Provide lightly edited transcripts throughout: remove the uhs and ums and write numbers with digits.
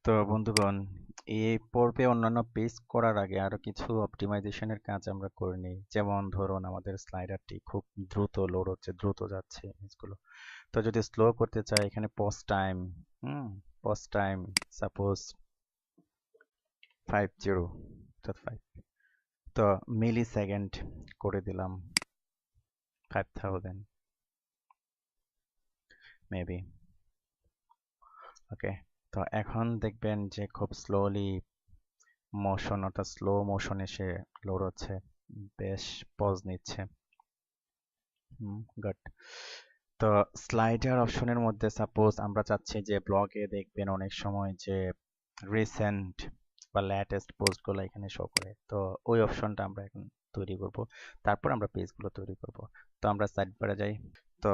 তো বন্ধুগণ, এই পর্বে অন্যান্য পেজ করার আগে আরো কিছু অপটিমাইজেশনের কাজ আমরা করে নিই। যেমন ধরুন আমাদের স্লাইডারটি খুব দ্রুত লোড হচ্ছে, দ্রুত যাচ্ছে ইমেজগুলো। তো যদি স্লো করতে চাই, এখানে পোস্ট টাইম সাপোজ 50 অর্থাৎ 5, তো মিলি সেকেন্ড করে দিলাম 5000 মেবি। ওকে, তো এখন দেখবেন যে খুব স্লোলি মোশন অর্থাৎ স্লো মোশন এসে লোড হচ্ছে, বেশ পজ নিচ্ছে। গুড। তো স্লাইডার অপশনের মধ্যে সাপোজ আমরা চাচ্ছি যে ব্লগে দেখবেন অনেক সময় যে রিসেন্ট বা লেটেস্ট পোস্টগুলো এখানে শো করে, তো ওই অপশনটা আমরা এখন তৈরি করব। তারপর আমরা পেজগুলো তৈরি করব। তো আমরা সাইড বারে যাই। তো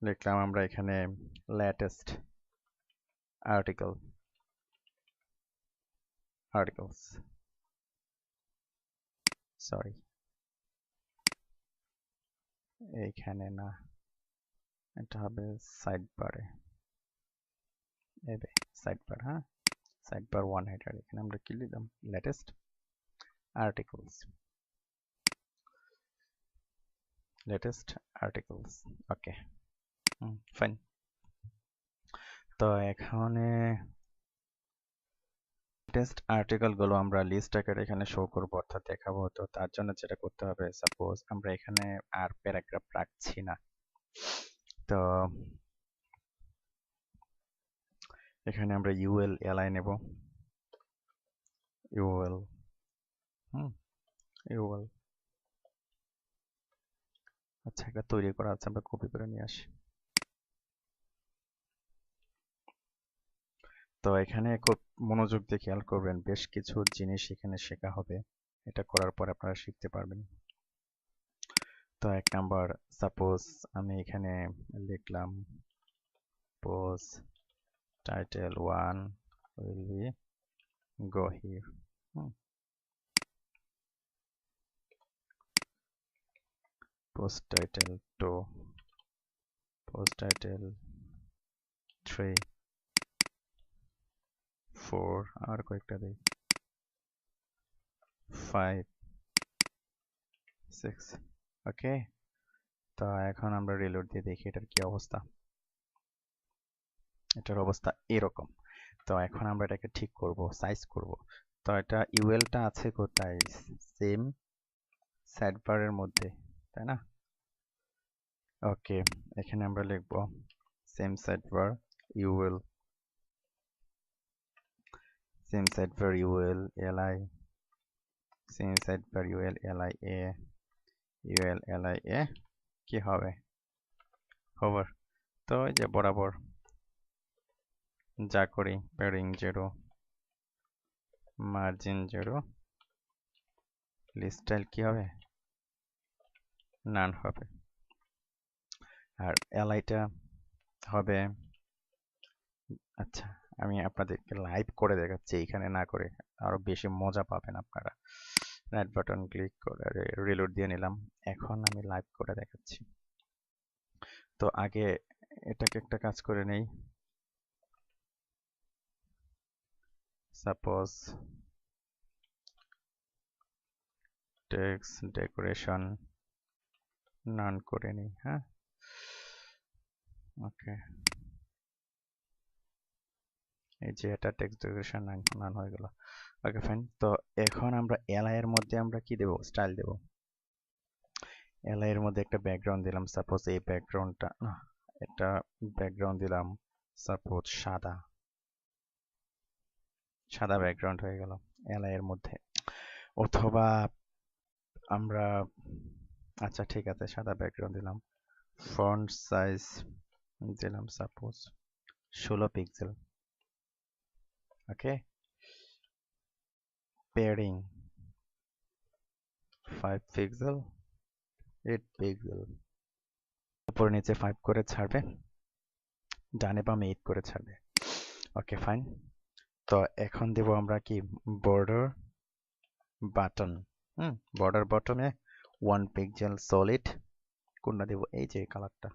লিখলাম আমরা এখানে লেটেস্ট আর্টিকেলস, সরি এইখানে না, এটা হবে সাইড বারে, সাইড বার। হ্যাঁ, সাইড বার ওয়ান হেডার, এখানে আমরা কি লিখলাম, লেটেস্ট আর্টিকেলস, ওকে, ফাইন। তো এখানে লেটেস্ট আর্টিকেল গুলো আমরা লিস্ট আকারে এখানে শো করব অর্থাৎ দেখাবো। তো তার জন্য যেটা করতে হবে, সাপোজ আমরা এখানে আর প্যারাগ্রাফ রাখছি না, তো এখানে আমরা ইউএল এলআই নেব, ইউএল ইউএল। আচ্ছা, এটা তৈরি করা আছে, আমরা কপি করে নিয়ে আসি। তো এখানে খুব মনোযোগ দিয়ে খেয়াল করবেন, বেশ কিছু জিনিস এখানে শেখা হবে। এটা করার পর আপনারা শিখতে পারবেন। তো 1 নাম্বার, সাপোজ আমি এখানে লিখলাম post title 1 will be go here. Post title 2, post title 3, 4, আর কয়েকটা দেই, 5, 6। ওকে, তো এখন আমরা রিলোড দিয়ে দেখি এটার কি অবস্থা। এটার অবস্থা এরকম। তো এখন আমরা এটাকে ঠিক করব, সাইজ করব। তো এটা ইউএলটা আছে কোথায়, সেম সাইড বারের মধ্যে, তাই না? ওকে, এখানে আমরা লিখব same side bar UL, same side bar UL LI, same side bar UL LI A, UL LI A কি হবে, হোভার। তো এই যে বরাবর যা করি, প্যাডিং 0, মার্জিন 0, লিস্ট স্টাইল কি হবে, নান হবে। আর এলআইটা হবে, আচ্ছা আমি আপনাদেরকে লাইভ করে দেখাচ্ছি, এখানে না করে আরো বেশি মজা পাবেন আপনারা। রাইট বাটন ক্লিক করে রিলোড দিয়ে নিলাম, এখন আমি লাইভ করে দেখাচ্ছি। তো আগে এটাকে একটা কাজ করে নেই, সাপোজ টেক্সট ডেকোরেশন নান করে নিই। হ্যাঁ, ওকে, এই যে এটা টেক্সট ডেকোরেশন নান হয়ে গেল। ওকে ফাইন। তো এখন আমরা এলআই এর মধ্যে আমরা কি দেব, স্টাইল দেব। এলআই এর মধ্যে একটা ব্যাকগ্রাউন্ড দিলাম, সাপোজ এই ব্যাকগ্রাউন্ডটা, একটা ব্যাকগ্রাউন্ড দিলাম সাপোজ সাদা, সাদা ব্যাকগ্রাউন্ড হয়ে গেল এলআই এর মধ্যে। অথবা আমরা, আচ্ছা ঠিক আছে, সাদা ব্যাকগ্রাউন্ড দিলাম, ফন্ট সাইজ দিলাম সাপোজ 16 পিক্সেল। ওকে, প্যাডিং 5 পিক্সেল, 8 পিক্সেল, উপর নিচে 5 করে ছাড়বে, ডানে বামে 8 করে ছাড়বে। Okay fine. তো এখন দেব আমরা কি, বর্ডার বাটন, বর্ডার বটমে 1 পিক্সেল সলিড, কোনটা দেব, এই যে কালারটা,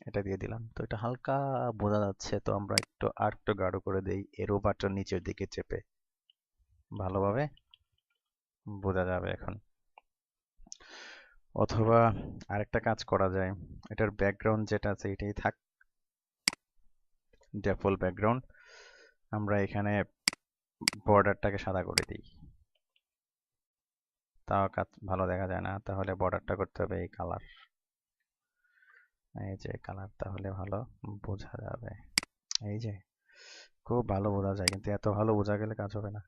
এটা দিয়ে দিলাম। তো এটা হালকা বোঝা যাচ্ছে, তো আমরা একটু গাঢ় করে দেই, এরো বাটন নিচের দিকে চেপে ভালোভাবে বোঝা যাবে এখন। অথবা আরেকটা কাজ করা যায়, এটার ব্যাকগ্রাউন্ড যেটা আছে এটাই থাক, ডিফল্ট ব্যাকগ্রাউন্ড। আমরা এখানে বর্ডারটাকে সাদা করে দিই, তাও কাজ ভালো দেখা যায় না। তাহলে বর্ডারটা করতে হবে এই কালার, এই যে কালার, তাহলে ভালো বোঝা যাবে। এই যে খুব ভালো বোঝা যায়, কিন্তু এত ভালো বোঝা গেলে কাজ হবে না,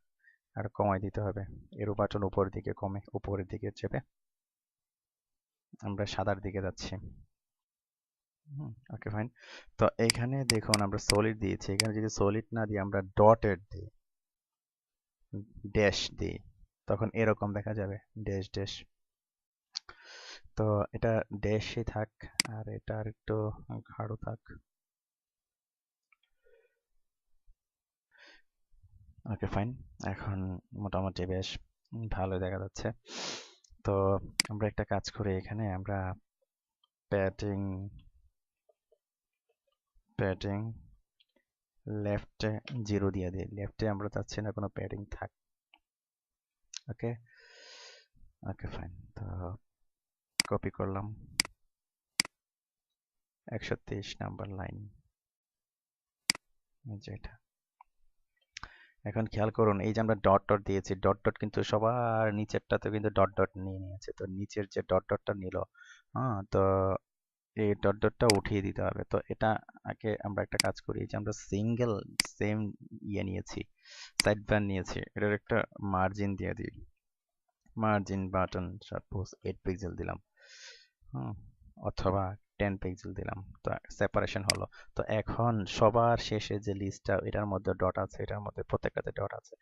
আর কমাই দিতে হবে। এরো বাটন উপরের দিকে কমে, উপরের দিকে চেপে আমরা সাদার দিকে যাচ্ছি। ওকে ফাইন। তো এখানে দেখুন আমরা সলিড দিয়েছি, এখানে যদি সলিড না দিয়ে আমরা ডটেড দিই, ড্যাশ দিই, তখন এরকম দেখা যাবে, ড্যাশ ড্যাশ। তো এটা ড্যাশই থাক, আর এটা আর একটু গাঢ় থাক। ওকে ফাইন, এখন মোটামুটি বেশ ভালো দেখা যাচ্ছে। তো আমরা একটা কাজ করি, এখানে আমরা প্যাডিং প্যাডিং লেফটে 0 দিয়ে দিই। লেফটে আমরা চাচ্ছি না কোনো প্যাডিং থাক। ওকে, ওকে ফাইন। তো কপি করলাম, 123 নাম্বার লাইন, যেটা। এখন খেয়াল করুন, এই যে আমরা ডট ডট দিয়েছি, ডট ডট কিন্তু সবার নিচেরটাতে কিন্তু ডট ডট নিয়ে নিয়েছে। তো নিচের যে ডট ডটটা নিল, হ্যাঁ, তো এই ডট ডটটা উঠিয়ে দিতে হবে। তো এটা আগে আমরা একটা কাজ করি, এই যে আমরা সিঙ্গেল সেম ইয়ে নিয়েছি, সাইড বার নিয়েছি, এটার একটা মার্জিন দিয়ে দিই। মার্জিন বাটন সাপোজ 8 পিক্সেল দিলাম, হুম, অথবা 10 পিক্সেল দিলাম, তো সেপারেশন হলো। তো এখন সবার শেষে যে লিস্টটা, এটার মধ্যে ডট আছে, এটার মধ্যে প্রত্যেকটাতে ডট আছে,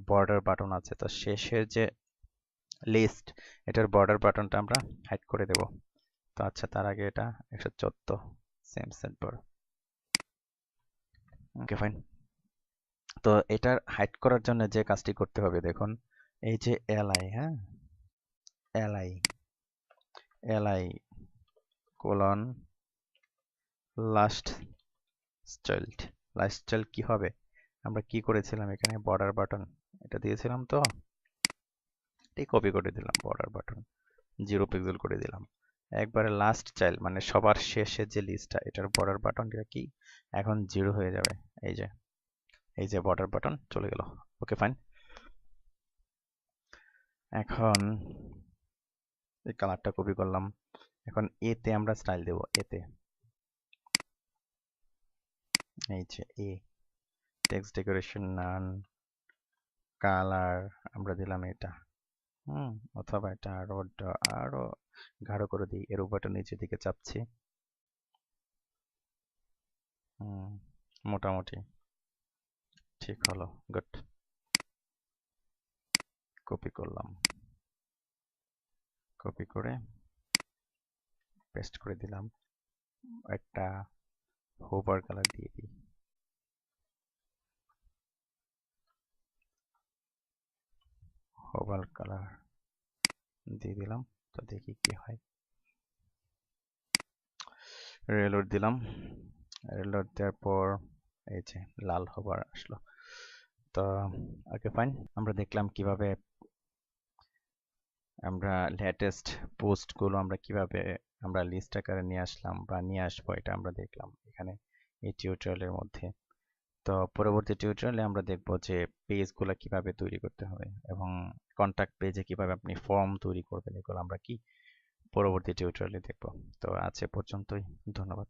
বর্ডার বাটন আছে। তো শেষের যে লিস্ট, এটার বর্ডার বাটনটা আমরা হাইড করে দেব। তো আচ্ছা, তার আগে এটা 114 সেম সেট বড়। ওকে ফাইন। তো এটার হাইড করার জন্য যে কাজটি করতে হবে দেখুন, এই যে এলআই, হ্যাঁ, LI LI colon last child. Last child কি হবে, আমরা কি করেছিলাম এখানে বর্ডার বাটন এটা দিয়েছিলাম, তো এটাই কপি করে দিলাম, বর্ডার বাটন 0 পিক্সেল করে দিলাম। একবারে লাস্ট চাইল্ড মানে সবার শেষে যে লিস্টটা, এটার বর্ডার বাটনটা কি এখন 0 হয়ে যাবে। এই যে, এই যে বর্ডার বাটন চলে গেল। Okay fine. এখন এই কালারটা কপি করলাম, এখন এতে আমরা স্টাইল দেব, এতে, এই যে এ, টেক্সট ডেকোরেশন নান, কালার আমরা দিলাম এটা, অথবা এটা আরো গাঢ় করে দিই, এর উপরটা নিচের দিকে চাপছি, মোটামুটি ঠিক হলো, গুড। কপি করলাম, কপি করে পেস্ট করে দিলাম, একটা হোভার কালার দিয়ে দিই, হোভার কালার দিয়ে দিলাম। তো দেখি কি হয়, রেলোড দিলাম, রেলোড দেওয়ার পর এই যে লাল হোভার আসলো। তো ওকে ফাইন, আমরা দেখলাম কিভাবে আমরা লেটেস্ট পোস্টগুলো আমরা কিভাবে আমরা লিস্ট আকারে নিয়ে আসলাম বা নিয়ে আসবো, এটা আমরা দেখলাম এখানে এই টিউটোরিয়ালের মধ্যে। তো পরবর্তী টিউটোরিয়ালে আমরা দেখব যে পেজগুলো কিভাবে তৈরি করতে হবে এবং কন্টাক্ট পেজে কিভাবে আপনি ফর্ম তৈরি করবেন, এগুলো আমরা কি পরবর্তী টিউটোরিয়ালে দেখব। তো আজ এ পর্যন্তই, ধন্যবাদ।